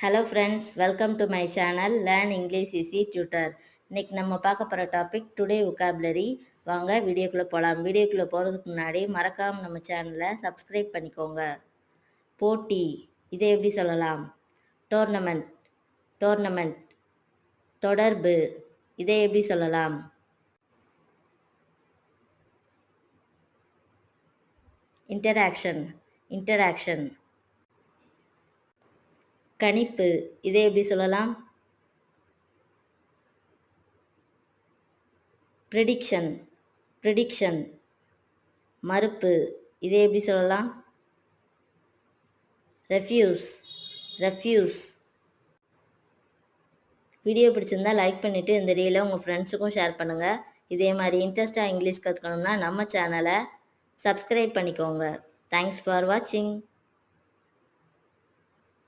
Hello friends, welcome to my channel learn English easy tutor. இன்னைக்கு நம்ம பார்க்க போகிற டாபிக் டுடே vocabulary. வாங்க வீடியோக்குள்ளே போகலாம். வீடியோக்குள்ளே போகிறதுக்கு முன்னாடி மறக்காமல் நம்ம சேனலை சப்ஸ்கிரைப் பண்ணிக்கோங்க. போட்டி, இதை எப்படி சொல்லலாம்? Tournament, tournament. தொடர்பு, இதை எப்படி சொல்லலாம்? Interaction, interaction. கணிப்பு, இதை எப்படி சொல்லலாம்? Prediction, prediction. மறுப்பு, இதை எப்படி சொல்லலாம்? Refuse, refuse. வீடியோ பிடிச்சிருந்தா லைக் பண்ணிவிட்டு இந்த ரீலை உங்கள் ஃப்ரெண்ட்ஸுக்கும் ஷேர் பண்ணுங்கள். இதே மாதிரி இன்ட்ரெஸ்ட்டாக இங்கிலீஷ் கற்றுக்கணும்னா நம்ம சேனலை சப்ஸ்கிரைப் பண்ணிக்கோங்க. தேங்க்ஸ் ஃபார் வாட்சிங்.